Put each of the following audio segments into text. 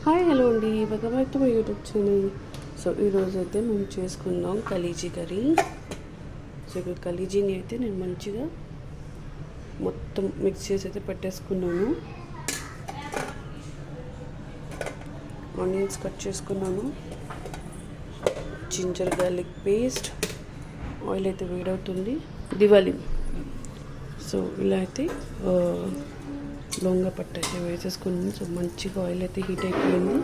Hi hello అండి, welcome back to my YouTube channel. So ఈరోజు అయితే మేము చేసుకుందాం కలీజీ కర్రీ. సో ఇక్కడ కలీజీని అయితే నేను మంచిగా మొత్తం మిక్స్ చేసి అయితే పెట్టేసుకున్నాను. ఆనియన్స్ కట్ చేసుకున్నాను, జింజర్ గార్లిక్ పేస్ట్, ఆయిల్ అయితే వేడవుతుంది. దివాలి సో ఇలా అయితే లొంగ పట్టు అయితే వేసేసుకున్నాను. సో మంచిగా ఆయిల్ అయితే హీట్ అయిపోయింది.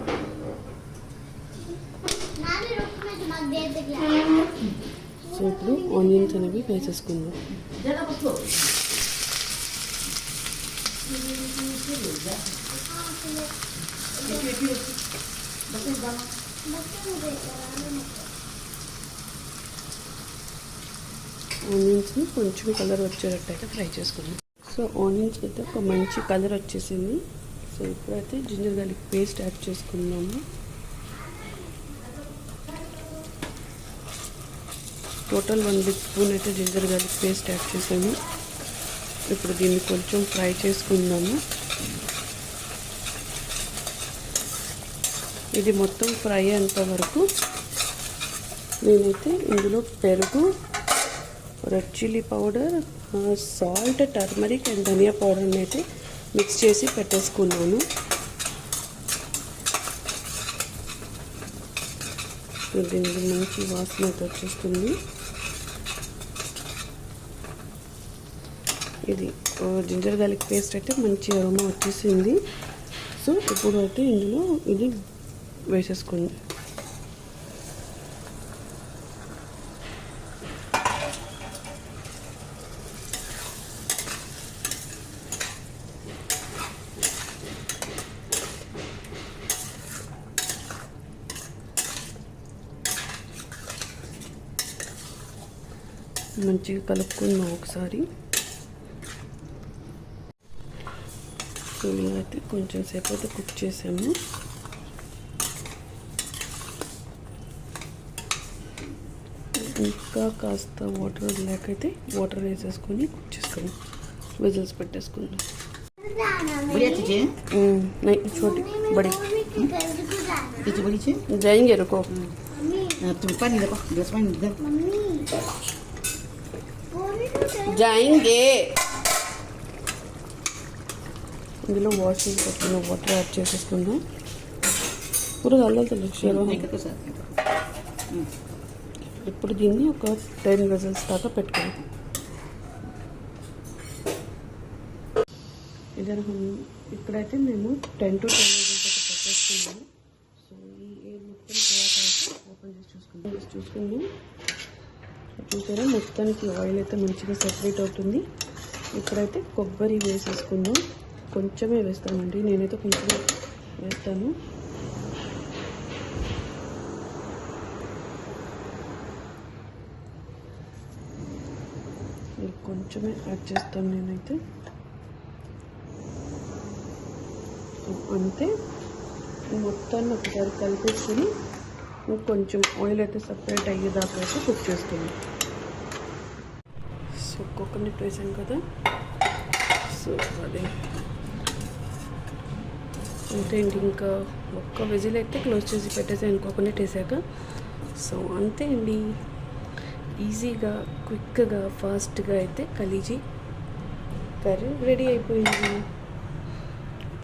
సో ఇప్పుడు ఆనియన్స్ అనేవి వేసేసుకుందాం. ఆనియన్స్ని కొంచెం కలర్ వచ్చేటట్టయితే ఫ్రై చేసుకుందాం. సో ఆనియన్స్ అయితే ఒక మంచి కలర్ వచ్చేసింది. సో ఇప్పుడైతే జింజర్ గార్లిక్ పేస్ట్ యాడ్ చేసుకున్నాము. టోటల్ 1 బిగ్ స్పూన్ అయితే జింజర్ గార్లిక్ పేస్ట్ యాడ్ చేసాము. ఇప్పుడు దీన్ని కొంచెం ఫ్రై చేసుకుందాము. ఇది మొత్తం ఫ్రై అయ్యేంత వరకు నేనైతే ఇందులో పెరుగు, red chilli powder, salt, turmeric and ధనియా పౌడర్ని అయితే మిక్స్ చేసి పెట్టేసుకున్నాను. దీనికి మంచి వాసన అయితే వచ్చేస్తుంది. ఇది జింజర్ గార్లిక్ పేస్ట్ అయితే మంచి అరోమా వచ్చేసింది. సో ఇప్పుడు అయితే ఇందులో ఇది వేసేసుకుంది. మంచిగా కలుపుకుందాం ఒకసారి. సో ఇలా అయితే కొంచెం సేపు అయితే కుక్ చేసాము. ఇంకా కాస్త వాటర్ లేకైతే వాటర్ వేసేసుకొని కుక్ చేసుకుందాం. విజిల్స్ పెట్టేసుకుందాం. छोटी बड़ी जाएंगे, रुको जाएंगे. ఇందులో వాష్ చేసి పెట్టిన వాటర్ యాడ్ చేసేసుకుందాం. పూర కలగలుగుతాం. ఇప్పుడు దీన్ని ఒక 10 విజిల్స్ దాకా పెట్టుకుందాం. ఇక్కడైతే మేము 10 to 12 విజిల్స్ అయితే పెట్టేసుకున్నాము. సో ఈ మొత్తం తర్వాత ఓపెన్ చేసి చూసుకుందాం. చూసారా, మొత్తానికి ఆయిల్ అయితే మంచిగా సెపరేట్ అవుతుంది. ఇప్పుడైతే కొబ్బరి వేసేసుకుందాం. కొంచెమే వేస్తామండి, నేనైతే కొంచెమే వేస్తాను. కొంచెమే యాడ్ చేస్తాను నేనైతే. అంతే, మొత్తాన్ని ఒకసారి కలిపేసుకుని కొంచెం ఆయిల్ అయితే సపరేట్ అయ్యేదాకా అయితే కుక్ చేసుకుందాం. సో కోకోనట్ వేసాను కదా, సో అదే అంతే అండి. ఇంకా ఒక్క విజిల్ అయితే క్లోజ్ చేసి పెట్టేసాను కోకోనట్ వేసాక. సో అంతే అండి, ఈజీగా, క్విక్గా, ఫాస్ట్గా అయితే కలీజీ కర్రీ రెడీ అయిపోయింది.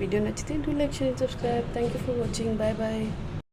వీడియో నచ్చితే do like, share, subscribe. Thank you for watching. Bye bye.